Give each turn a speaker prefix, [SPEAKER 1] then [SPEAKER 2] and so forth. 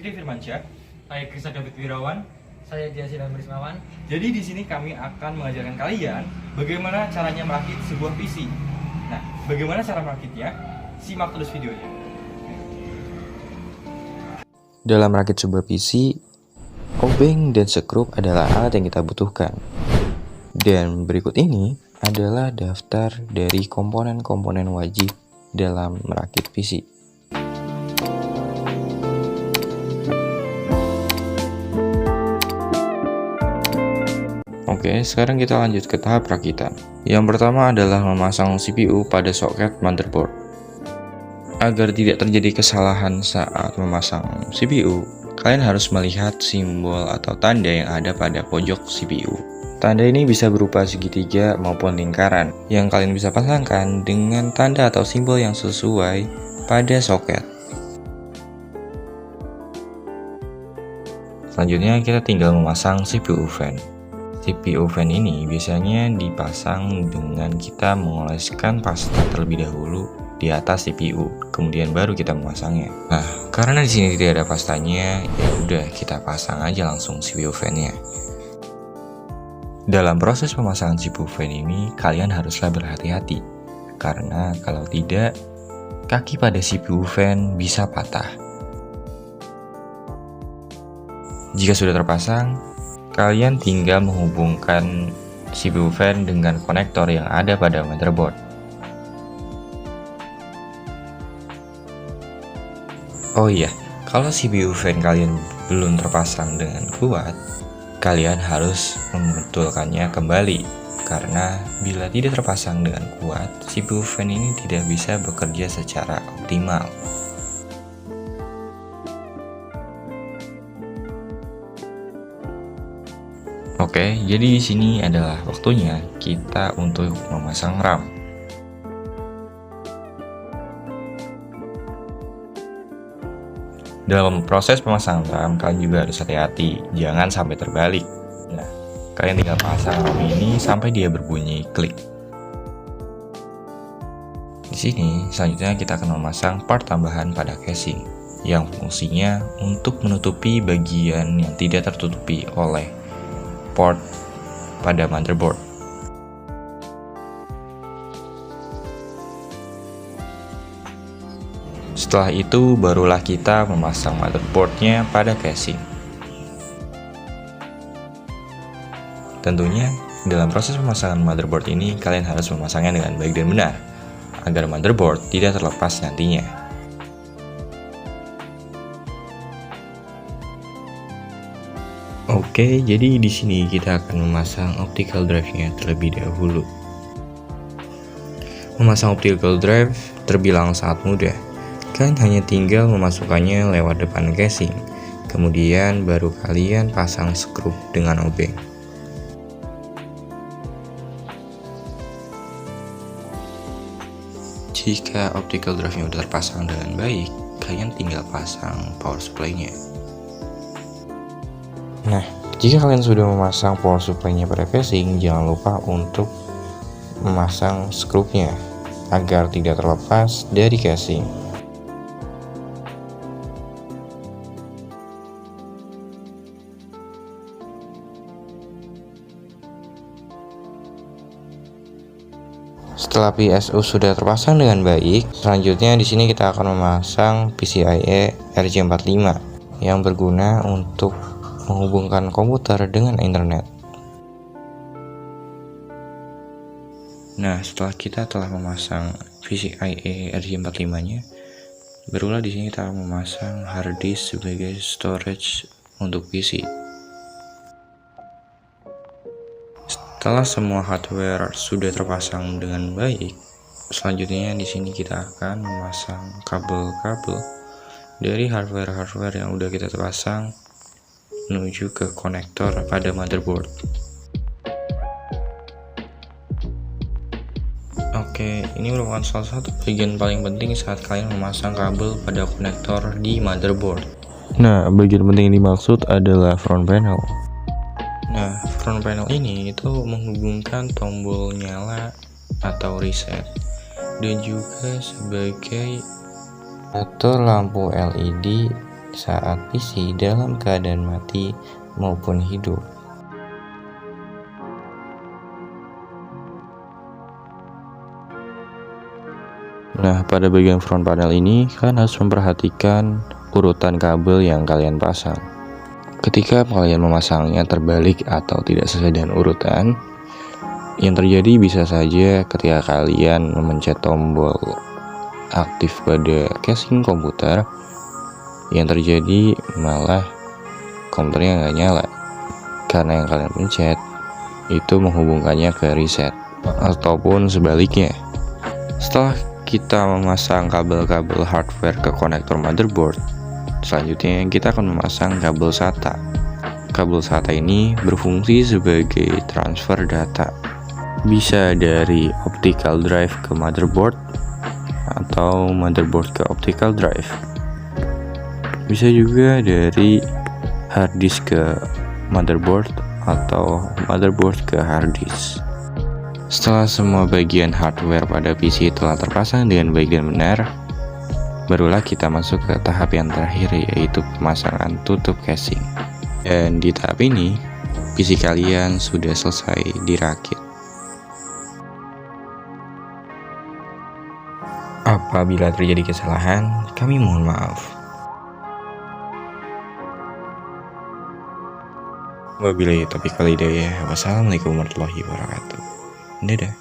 [SPEAKER 1] Fikri Firmansyah.
[SPEAKER 2] Saya Krista David Wirawan.
[SPEAKER 3] Saya Diasilan Berismawan.
[SPEAKER 1] Jadi di sini kami akan mengajarkan kalian bagaimana caranya merakit sebuah PC. Nah, bagaimana cara merakitnya? Simak terus videonya.
[SPEAKER 4] Dalam merakit sebuah PC, obeng dan sekrup adalah alat yang kita butuhkan. Dan berikut ini adalah daftar dari komponen-komponen wajib dalam merakit PC. Oke, sekarang kita lanjut ke tahap rakitan. Yang pertama adalah memasang CPU pada soket motherboard. Agar tidak terjadi kesalahan saat memasang CPU, kalian harus melihat simbol atau tanda yang ada pada pojok CPU. Tanda ini bisa berupa segitiga maupun lingkaran, yang kalian bisa pasangkan dengan tanda atau simbol yang sesuai pada soket. Selanjutnya kita tinggal memasang CPU fan. CPU fan ini biasanya dipasang dengan kita mengoleskan pasta terlebih dahulu di atas CPU, kemudian baru kita memasangnya. Nah, karena di sini tidak ada pastanya, ya udah kita pasang aja langsung CPU fan-nya. Dalam proses pemasangan CPU fan ini, kalian haruslah berhati-hati, karena kalau tidak, kaki pada CPU fan bisa patah. Jika sudah terpasang, kalian tinggal menghubungkan CPU fan dengan konektor yang ada pada motherboard. Oh iya, kalau CPU fan kalian belum terpasang dengan kuat, kalian harus membetulkannya kembali. Karena bila tidak terpasang dengan kuat, CPU fan ini tidak bisa bekerja secara optimal. Oke, jadi di sini adalah waktunya kita untuk memasang RAM. Dalam proses pemasangan RAM, kalian juga harus hati-hati, jangan sampai terbalik. Nah, kalian tinggal pasang RAM ini sampai dia berbunyi klik. Di sini, selanjutnya kita akan memasang part tambahan pada casing, yang fungsinya untuk menutupi bagian yang tidak tertutupi oleh port pada motherboard. Setelah itu barulah kita memasang motherboardnya pada casing. Tentunya dalam proses pemasangan motherboard ini kalian harus memasangnya dengan baik dan benar agar motherboard tidak terlepas nantinya. Oke, jadi di sini kita akan memasang optical drive-nya terlebih dahulu. Memasang optical drive terbilang sangat mudah. Kalian hanya tinggal memasukkannya lewat depan casing, kemudian baru kalian pasang skrup dengan obeng. Jika optical drive-nya sudah terpasang dengan baik, kalian tinggal pasang power supply-nya. Nah, jika kalian sudah memasang power supply-nya pada casing, jangan lupa untuk memasang skrupnya agar tidak terlepas dari casing. Setelah PSU sudah terpasang dengan baik, selanjutnya di sini kita akan memasang PCIe RJ45 yang berguna untuk menghubungkan komputer dengan internet. Nah, setelah kita telah memasang PCIe RJ45-nya, barulah di sini kita akan memasang hard disk sebagai storage untuk PC. Setelah semua hardware sudah terpasang dengan baik, selanjutnya di sini kita akan memasang kabel-kabel dari hardware yang udah kita terpasang menuju ke konektor pada motherboard. Oke, ini merupakan salah satu bagian paling penting saat kalian memasang kabel pada konektor di motherboard. Nah, bagian penting yang dimaksud adalah front panel. Nah, front panel ini itu menghubungkan tombol nyala atau reset dan juga sebagai atur lampu LED saat PC dalam keadaan mati maupun hidup. Nah, pada bagian front panel ini, kalian harus memperhatikan urutan kabel yang kalian pasang. Ketika kalian memasangnya terbalik atau tidak sesuai dengan urutan, yang terjadi bisa saja ketika kalian memencet tombol aktif pada casing komputer, yang terjadi malah komputernya nggak nyala karena yang kalian pencet itu menghubungkannya ke reset, ataupun sebaliknya. Setelah kita memasang kabel-kabel hardware ke konektor motherboard, selanjutnya kita akan memasang kabel SATA. Kabel SATA ini berfungsi sebagai transfer data, bisa dari optical drive ke motherboard atau motherboard ke optical drive. Bisa juga dari hard disk ke motherboard atau motherboard ke hard disk. Setelah semua bagian hardware pada PC telah terpasang dengan baik dan benar, barulah kita masuk ke tahap yang terakhir, yaitu pemasangan tutup casing. Dan di tahap ini, PC kalian sudah selesai dirakit. Apabila terjadi kesalahan, kami mohon maaf. Wabillahi taufiq wal hidayah. Wassalamualaikum warahmatullahi wabarakatuh. Dadah.